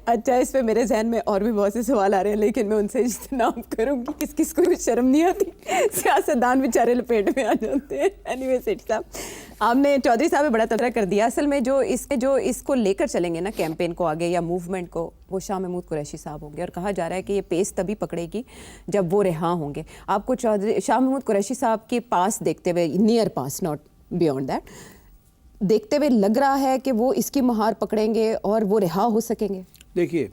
اچھا اس پہ میرے ذہن میں اور بھی بہت سے سوال آ رہے ہیں لیکن میں ان سے اجتناب کروں گی. کس کس کو شرم نہیں آتی, سیاستدان بیچارے لپیٹ میں آ جاتے ہیں. اینی وے سیٹھ صاحب, آپ نے چودھری صاحب نے بڑا تبصرہ کر دیا. اصل میں جو اس کو لے کر چلیں گے نا کیمپین کو آگے یا موومنٹ کو, وہ شاہ محمود قریشی صاحب ہوں گے, اور کہا جا رہا ہے کہ یہ پیس تبھی پکڑے گی جب وہ رہا ہوں گے. آپ کو شاہ محمود قریشی صاحب کے پاس دیکھتے ہوئے, near pass not beyond that, دیکھتے ہوئے لگ رہا ہے کہ وہ اس کی مہار پکڑیں گے اور وہ رہا ہو سکیں گے؟ دیکھیے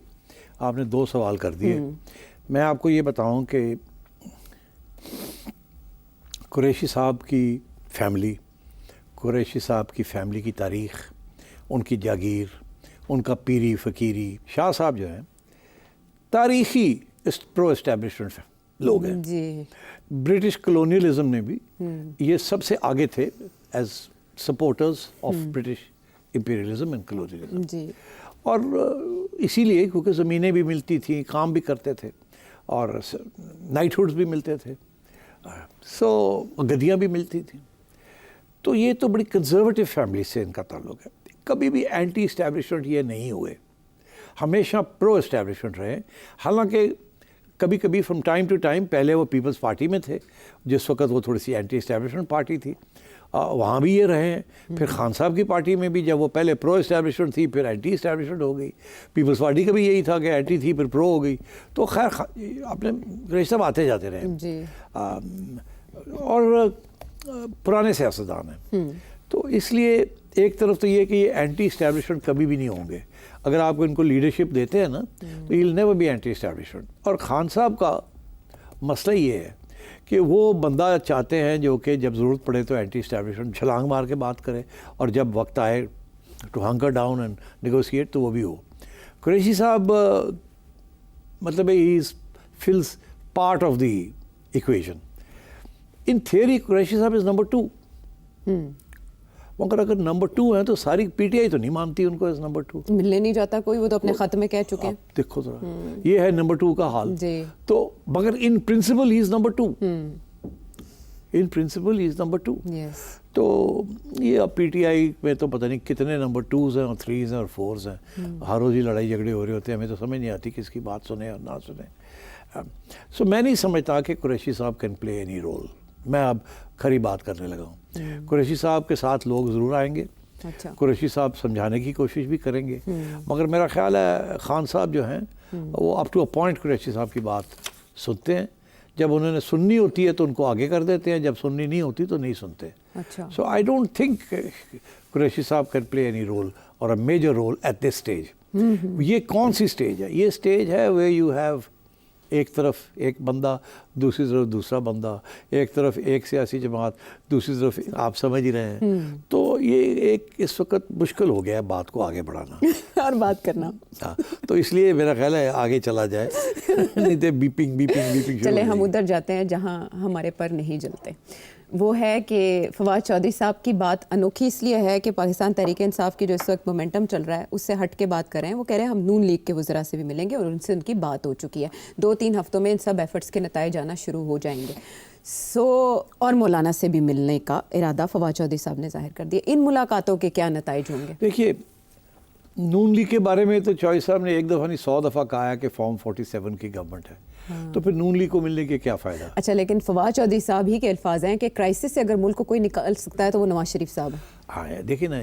آپ نے 2 سوال کر دیے. میں آپ کو یہ بتاؤں کہ قریشی صاحب کی فیملی, قریشی صاحب کی فیملی کی تاریخ, ان کی جاگیر, ان کا پیری فقیری. شاہ صاحب جو ہیں تاریخی پرو اسٹیبلشمنٹ لوگ ہیں جی. برٹش کلونیلزم نے بھی یہ سب سے آگے تھے as supporters of British imperialism and colonialism جی. اور اسی لیے کیونکہ زمینیں بھی ملتی تھیں, کام بھی کرتے تھے, اور نائٹ ہوڈز بھی ملتے تھے, سو گدیاں بھی ملتی تھیں. تو یہ تو بڑی کنزرویٹو فیملی سے ان کا تعلق ہے. کبھی بھی اینٹی اسٹیبلشمنٹ یہ نہیں ہوئے, ہمیشہ پرو اسٹیبلشمنٹ رہے. حالانکہ کبھی کبھی فرام ٹائم ٹو ٹائم, پہلے وہ پیپلز پارٹی میں تھے جس وقت وہ تھوڑی سی اینٹی اسٹیبلشمنٹ پارٹی تھی, وہاں بھی یہ رہے ہیں. پھر خان صاحب کی پارٹی میں بھی جب وہ پہلے پرو اسٹیبلشمنٹ تھی پھر اینٹی اسٹیبلشمنٹ ہو گئی. پیپلز پارٹی کا بھی یہی تھا کہ اینٹی تھی پھر پرو ہو گئی. تو خیر اپنے قریشی صاحب آتے جاتے رہے جی. اور پرانے سیاستدان ہیں. تو اس لیے ایک طرف تو یہ کہ یہ اینٹی اسٹیبلشمنٹ کبھی بھی نہیں ہوں گے. اگر آپ ان کو لیڈرشپ دیتے ہیں نا تو he will never be anti establishment. اور خان صاحب کا مسئلہ یہ ہے کہ وہ بندہ چاہتے ہیں جو کہ جب ضرورت پڑے تو اینٹی اسٹیبلشمنٹ چھلانگ مار کے بات کرے, اور جب وقت آئے to hunker down and negotiate تو وہ بھی ہو. قریشی صاحب مطلب he fills part of the equation. In theory Qureshi صاحب از نمبر 2, مگر اگر نمبر 2 ہیں تو ساری پی ٹی آئی تو نہیں مانتی ان کو ایز نمبر 2. ملنے نہیں جاتا کوئی, وہ تو اپنے خط میں کہہ چکے ہیں. دیکھو ذرا یہ ہے نمبر 2 کا حال جی. تو مگر in principle he is number 2. In principle he is number 2. تو یہ اب پی ٹی آئی میں تو پتہ نہیں کتنے نمبر 2s ہیں اور 3s ہیں اور 4s ہیں. ہر روز ہی لڑائی جھگڑے ہو رہے ہوتے ہیں, ہمیں تو سمجھ نہیں آتی کس کی بات سنیں اور نہ سنیں. سو میں نہیں سمجھتا کہ قریشی صاحب کین پلے اینی رول. میں اب کھری بات کرنے لگا ہوں. قریشی صاحب کے ساتھ لوگ ضرور آئیں گے, قریشی صاحب سمجھانے کی کوشش بھی کریں گے, مگر میرا خیال ہے خان صاحب جو ہیں وہ up to a point Qureshi صاحب کی بات سنتے ہیں. جب انہوں نے سننی ہوتی ہے تو ان کو آگے کر دیتے ہیں, جب سننی نہیں ہوتی تو نہیں سنتے. So I don't think Qureshi صاحب can play any role or a major role at this stage. یہ کون سی اسٹیج ہے؟ یہ اسٹیج ہے ویئر یو ہیو ایک طرف ایک بندہ, دوسری طرف دوسرا بندہ, ایک طرف ایک سیاسی جماعت, دوسری طرف آپ سمجھ ہی رہے ہیں. تو یہ ایک اس وقت مشکل ہو گیا ہے بات کو آگے بڑھانا اور بات کرنا. تو اس لیے میرا خیال ہے آگے چلا جائے, نہیں تو بیپنگ. چلے ہم ادھر جاتے ہیں جہاں ہمارے پر نہیں جلتے. وہ ہے کہ فواد چودھری صاحب کی بات انوکھی اس لیے ہے کہ پاکستان تحریک انصاف کی جو اس وقت مومنٹم چل رہا ہے اس سے ہٹ کے بات کر رہے ہیں. وہ کہہ رہے ہیں ہم نون لیگ کے وزراء سے بھی ملیں گے اور ان سے ان کی بات ہو چکی ہے. 2-3 ہفتوں میں ان سب ایفرٹس کے نتائج آنا شروع ہو جائیں گے. اور مولانا سے بھی ملنے کا ارادہ فواد چودھری صاحب نے ظاہر کر دیا. ان ملاقاتوں کے کیا نتائج ہوں گے؟ دیکھیے نون لیگ کے بارے میں تو چودھری صاحب نے ایک دفعہ نہیں 100 دفعہ کہا ہے کہ فارم 47 کی گورنمنٹ ہے. تو پھر نون لیگ کو ملنے کے کیا فائدہ؟ اچھا لیکن فواد چودھری صاحب ہی کے الفاظ ہیں کہ کرائسس سے اگر ملک کو کوئی نکال سکتا ہے تو وہ نواز شریف صاحب ہے. ہاں دیکھیں نا,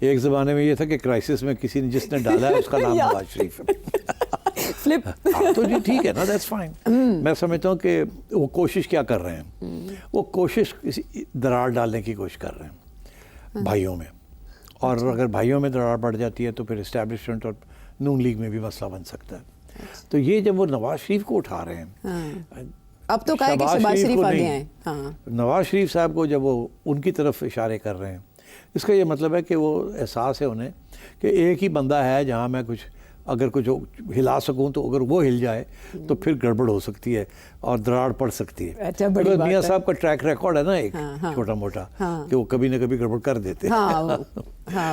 ایک زمانے میں یہ تھا کہ کرائسس میں کسی نے جس نے ڈالا ہے اس کا نام نواز شریف ہے. فلپ. تو جی ٹھیک ہے نا, دیٹس فائن. میں سمجھتا ہوں کہ وہ کوشش کیا کر رہے ہیں, وہ کوشش کسی دراڑ ڈالنے کی کوشش کر رہے ہیں بھائیوں میں. اور اگر بھائیوں میں دراڑ پڑ جاتی ہے تو پھر اسٹیبلشمنٹ اور نون لیگ میں بھی مسئلہ بن سکتا ہے. تو یہ جب وہ نواز شریف کو اٹھا رہے ہیں, اب تو کہا کہ شہباز شریف آگے ہیں, نواز شریف صاحب کو جب وہ ان کی طرف اشارے کر رہے ہیں, اس کا یہ مطلب ہے کہ وہ احساس ہے انہیں کہ ایک ہی بندہ ہے جہاں میں اگر کچھ ہلا سکوں تو اگر وہ ہل جائے تو پھر گڑبڑ ہو سکتی ہے اور دراڑ پڑ سکتی ہے. میاں صاحب کا ٹریک ریکارڈ ہے نا ایک چھوٹا موٹا کہ وہ کبھی نہ کبھی گڑبڑ کر دیتے ہیں.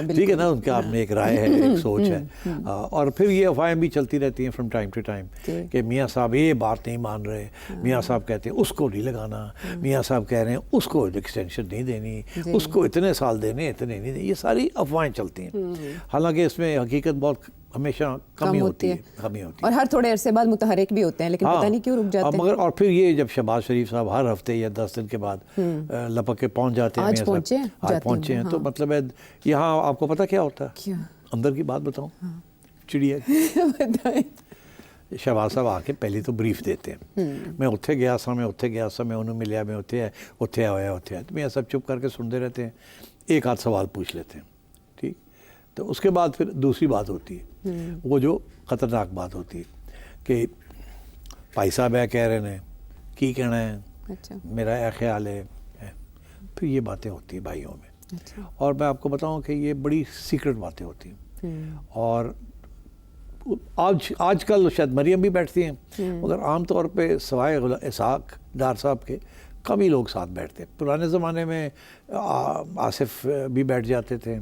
ٹھیک ہے نا, ان کا اپنے ایک رائے ہے, ایک سوچ ہے. اور پھر یہ افواہیں بھی چلتی رہتی ہیں فرام ٹائم ٹو ٹائم کہ میاں صاحب یہ بات نہیں مان رہے, میاں صاحب کہتے ہیں اس کو نہیں لگانا, میاں صاحب کہہ رہے ہیں اس کو ایکسٹینشن نہیں دینی, اس کو اتنے سال دینے اتنے نہیں دینے. یہ ساری افواہیں چلتی ہیں, حالانکہ اس میں حقیقت بہت ہمیشہ کم ہوتی ہے کمی ہوتی ہے اور ہر تھوڑے عرصے بعد متحرک بھی ہوتے ہیں لیکن پتہ نہیں کیوں رک جاتے ہیں. مگر اور پھر یہ جب شہباز شریف صاحب ہر ہفتے یا 10 دن کے بعد لپک کے پہنچ جاتے ہیں, آج پہنچے ہیں, تو مطلب ہے یہاں آپ کو پتہ کیا ہوتا ہے, اندر کی بات بتاؤں, چڑیا شہباز صاحب آ کے پہلے تو بریف دیتے ہیں, میں اتھے گیا سا, میں انہوں ملیا, میں اتھے آیا, تو میں سب چپ کر کے سنتے رہتے ہیں, ایک آدھ سوال پوچھ لیتے ہیں, ٹھیک. تو اس کے بعد پھر دوسری بات ہوتی ہے, وہ جو خطرناک بات ہوتی ہے کہ بھائی صاحب ہے کہہ رہے ہیں کی کہنا ہے, میرا یہ خیال ہے, پھر یہ باتیں ہوتی ہیں بھائیوں میں. اور میں آپ کو بتاؤں کہ یہ بڑی سیکرٹ باتیں ہوتی ہیں, اور آج کل شاید مریم بھی بیٹھتی ہیں, مگر عام طور پہ سوائے اسحاق ڈار صاحب کے کم ہی لوگ ساتھ بیٹھتے ہیں. پرانے زمانے میں آصف بھی بیٹھ جاتے تھے,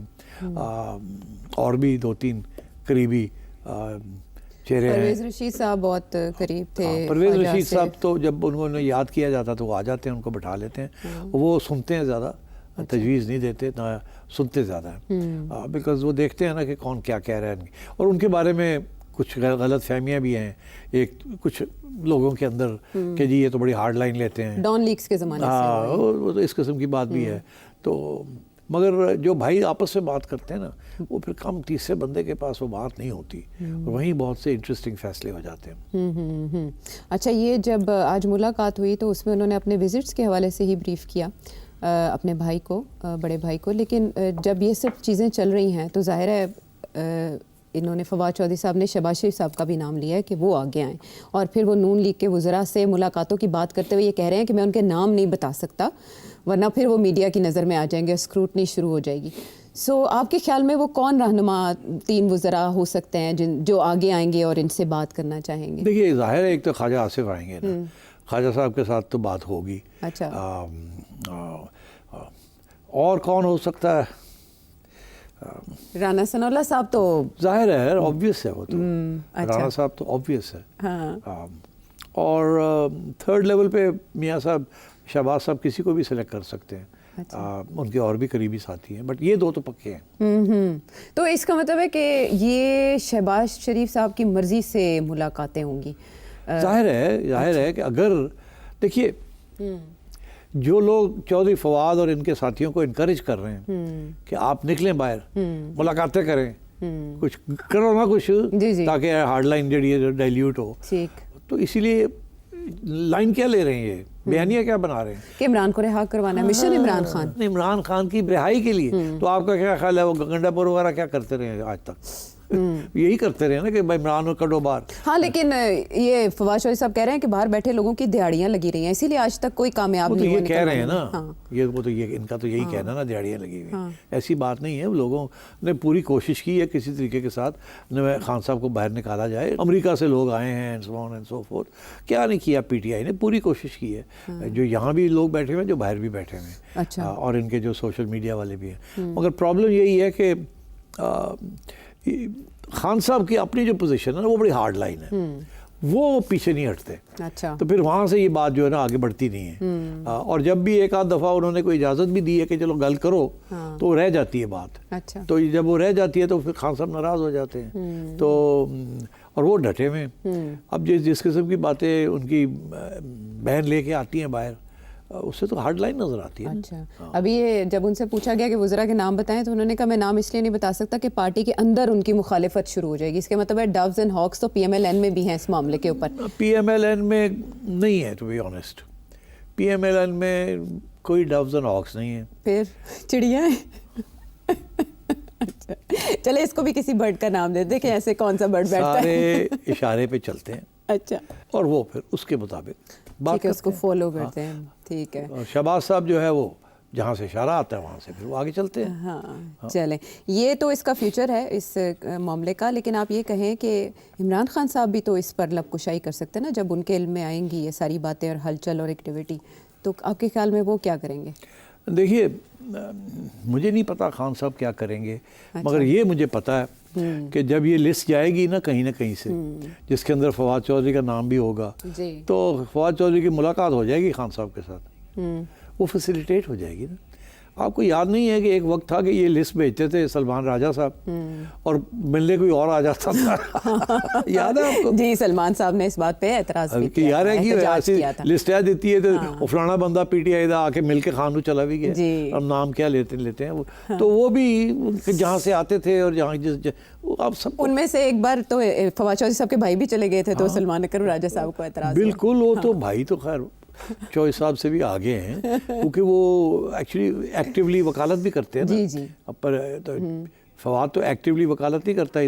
اور بھی 2-3 قریبی چہرے ہیں. پرویز رشید صاحب بہت قریب تھے. پرویز رشید صاحب تو جب انہوں نے یاد کیا جاتا تو وہ آ جاتے ہیں, ان کو بٹھا لیتے ہیں, وہ سنتے ہیں زیادہ, تجویز نہیں دیتے, نہ سنتے زیادہ ہیں, بیکاز وہ دیکھتے ہیں نا کہ کون کیا کہہ رہا ہے, اور ان کے بارے میں کچھ غلط فہمیاں بھی ہیں کچھ لوگوں کے اندر کہ جی یہ تو بڑی ہارڈ لائن لیتے ہیں, ڈان لیکس کے زمانے سے, وہ تو اس قسم کی بات بھی ہے. تو مگر جو بھائی آپس میں بات کرتے ہیں نا, وہ پھر کم تیسرے بندے کے پاس وہ بات نہیں ہوتی, اور وہیں بہت سے انٹرسٹنگ فیصلے ہو جاتے ہیں. اچھا, یہ جب آج ملاقات ہوئی تو اس میں انہوں نے اپنے وزٹس کے حوالے سے ہی بریف کیا اپنے بھائی کو, بڑے بھائی کو, لیکن جب یہ سب چیزیں چل رہی ہیں تو ظاہر ہے انہوں نے فواد چودھری صاحب نے شہباز شریف صاحب کا بھی نام لیا ہے کہ وہ آگے آئیں, اور پھر وہ نون لیگ کے وزراء سے ملاقاتوں کی بات کرتے ہوئے یہ کہہ رہے ہیں کہ میں ان کے نام نہیں بتا سکتا ورنہ پھر وہ میڈیا کی نظر میں آ جائیں گے, اسکروٹنی شروع ہو جائے گی. سو آپ کے خیال میں وہ کون رہنما 3 وزراء ہو سکتے ہیں جو آگے آئیں گے اور ان سے بات کرنا چاہیں گے؟ دیکھیے ظاہر ہے ایک تو خواجہ آصف آئیں گے نا, خواجہ صاحب کے ساتھ تو بات ہوگی. اچھا, اور کون ہو سکتا ہے؟ رانا ثناء اللہ صاحب تو ظاہر ہے, آبویس ہے وہ تو, رانا صاحب تو آبویس ہے. اور 3rd لیول پہ میاں صاحب شہباز صاحب کسی کو بھی سلیکٹ کر سکتے ہیں, ان کے اور بھی قریبی ساتھی ہیں, بٹ یہ 2 تو پکے ہیں. تو اس کا مطلب ہے کہ یہ شہباز شریف صاحب کی مرضی سے ملاقاتیں ہوں گی. ظاہر ہے کہ اگر دیکھیے جو لوگ چودھری فواد اور ان کے ساتھیوں کو انکریج کر رہے ہیں کہ آپ نکلیں باہر, ملاقاتیں کریں, کچھ کرو نا کچھ, تاکہ ہارڈ لائن جڑی ہے ڈائلیوٹ ہو, تو اسی لیے لائن کیا لے رہے ہیں, یہ بیانیہ کیا بنا رہے ہیں کہ عمران کو رہا کروانا ہے, مشن عمران خان کی رہائی کے لیے. تو آپ کا کیا خیال ہے وہ گنڈا پور وغیرہ کیا کرتے رہے ہیں آج تک؟ یہی کرتے رہے نا کہ بھائی عمران کو کڈو باہر. ہاں, لیکن یہ فواد چودھری صاحب کہہ رہے ہیں کہ باہر بیٹھے لوگوں کی دیہڑیاں لگی رہی ہیں, اسی لیے آج تک کوئی کامیاب نہیں ہوا. یہ کہہ رہے ہیں نا, یہ ان کا تو یہی کہنا نا, دیہڑیاں لگی ہوئی. ایسی بات نہیں ہے, لوگوں نے پوری کوشش کی ہے کسی طریقے کے ساتھ خان صاحب کو باہر نکالا جائے. امریکہ سے لوگ آئے ہیں, so on and so forth. کیا نہیں کیا پی ٹی آئی نے, پوری کوشش کی ہے. جو یہاں بھی لوگ بیٹھے ہوئے ہیں, جو باہر بھی بیٹھے ہوئے ہیں, اور ان کے جو سوشل میڈیا والے بھی ہیں. مگر پرابلم یہی ہے کہ خان صاحب کی اپنی جو پوزیشن ہے نا وہ بڑی ہارڈ لائن ہے, وہ پیچھے نہیں ہٹتے. تو پھر وہاں سے یہ بات جو ہے نا آگے بڑھتی نہیں ہے. اور جب بھی ایک آدھ دفعہ انہوں نے کوئی اجازت بھی دی ہے کہ چلو گل کرو, تو رہ جاتی ہے بات. تو جب وہ رہ جاتی ہے تو پھر خان صاحب ناراض ہو جاتے ہیں. تو اور وہ ڈٹے ہوئے. اب جس قسم کی باتیں ان کی بہن لے کے آتی ہیں باہر, اس سے تو ہارڈ لائن نظر آتی ہے. اچھا, ابھی یہ جب ان سے پوچھا گیا کہ وزراء کے نام بتائیں تو انہوں نے کہا میں نام اس لیے نہیں بتا سکتا کہ پارٹی کے اندر ان کی مخالفت شروع ہو جائے گی. اس کے مطلب ہے ڈوز اینڈ ہاکس تو پی ایم ایل این میں بھی ہیں اس معاملے کے اوپر. پی ایم ایل این میں نہیں ہے, to be honest. P M L N میں کوئی ڈوز اینڈ ہاکس نہیں ہے, پھر چڑیا ہیں. اچھا, چلے اس کو بھی کسی برڈ کا نام دے دیں کہ ایسے کون سا برڈ بیٹھتا ہے. سارے اشارے پہ چلتے ہیں. اچھا, اور وہ پھر اس کے مطابق بات اس کو فالو کرتے ہیں. ٹھیک ہے. شہباز صاحب جو ہے وہ جہاں سے اشارہ آتا ہے وہاں سے پھر وہ آگے چلتے ہیں. ہاں چلیں, یہ تو اس کا فیوچر ہے اس معاملے کا. لیکن آپ یہ کہیں کہ عمران خان صاحب بھی تو اس پر لب کشائی کر سکتے ہیں نا, جب ان کے علم میں آئیں گی یہ ساری باتیں اور ہلچل اور ایکٹیویٹی, تو آپ کے خیال میں وہ کیا کریں گے؟ دیکھیے مجھے نہیں پتا خان صاحب کیا کریں گے, مگر یہ مجھے پتا ہے کہ جب یہ لسٹ جائے گی نا کہیں سے جس کے اندر فواد چودھری کا نام بھی ہوگا, تو فواد چودھری کی ملاقات ہو جائے گی خان صاحب کے ساتھ, وہ فیسیلیٹیٹ ہو جائے گی نا. آپ کو یاد نہیں ہے کہ ایک وقت تھا کہ یہ لسٹ بھیجتے تھے سلمان راجہ صاحب اور ملنے کوئی اور آ جاتا تھا یاد ہے آپ کو؟ جی سلمان صاحب نے اس بات پہ اعتراض بھی کہ یار ہے کہ ایسی کیا تھا. لسٹ دیتی ہے تو فلانا بندہ پی ٹی آئی دا آ کے مل کے خانو چلا بھی گیا. جی. اب نام کیا لیتے ہیں وہ تو وہ بھی جہاں سے آتے تھے اور جہاں آپ سب ان میں سے ایک بار تو فواد چودھری صاحب کے بھائی بھی چلے گئے تھے تو سلمان اکرم راجہ صاحب کو اعتراض ہوا. بالکل وہ تو بھائی تو خیر چوہدری صاحب سے بھی آگے ہیں کیونکہ وہ ایکچولی ایکٹیولی وکالت بھی کرتے ہیں نا. جی جی. پر فواد تو ایکٹیولی وکالت نہیں کرتا ہے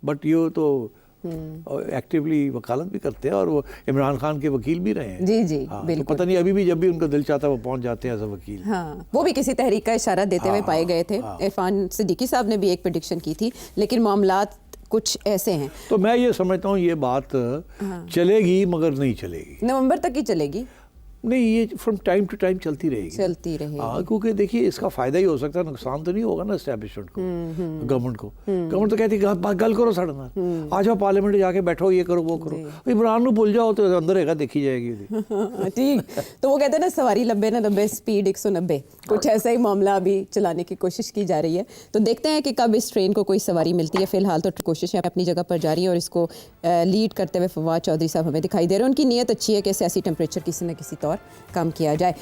بٹ یہ تو ایکٹیولی وکالت بھی کرتے ہیں اور وہ عمران خان کے وکیل بھی رہے ہیں. جی جی بالکل. پتہ نہیں ابھی بھی جب بھی ان کا دل چاہتا ہے وہ پہنچ جاتے ہیں ایز اے وکیل. ہاں وہ بھی کسی تحریک کا اشارہ دیتے ہوئے پائے گئے تھے. عرفان صدیقی صاحب نے بھی ایک پریڈکشن کی تھی لیکن معاملات کچھ ایسے ہیں. تو میں یہ سمجھتا ہوں یہ بات چلے گی مگر نہیں چلے گی. نومبر تک ہی چلے گی. نہیں یہ فرام ٹائم ٹو ٹائم چلتی رہے گی. ہاں کیونکہ دیکھیے اس کا فائدہ ہی ہو سکتا ہے نقصان تو نہیں ہوگا نا اسٹیبلشمنٹ کو گورنمنٹ کو. گورنمنٹ تو کہتی ہے گل کرو ساڑھے نال آ جاؤ پارلیمنٹ جا کے بیٹھو یہ کرو وہ کرو. عمران نو بھول جاؤ تو اندر ہے گا دیکھی جائے گی. ٹھیک تو وہ کہتے ہیں نا سواری 90 اسپیڈ 190 کچھ ایسا ہی معاملہ ابھی چلانے کی کوشش کی جا رہی ہے. تو دیکھتے ہیں کہ کب اس ٹرین کو کوئی سواری ملتی ہے. فی الحال تو کوششیں اپنی جگہ پر جاری ہیں اور اس کو لیڈ کرتے ہوئے فواد چودھری صاحب ہمیں دکھائی دے رہے ہیں. ان کی نیت اچھی ہے کہ سیاسی ٹیمپریچر کسی نہ کسی طور کم کیا جائے.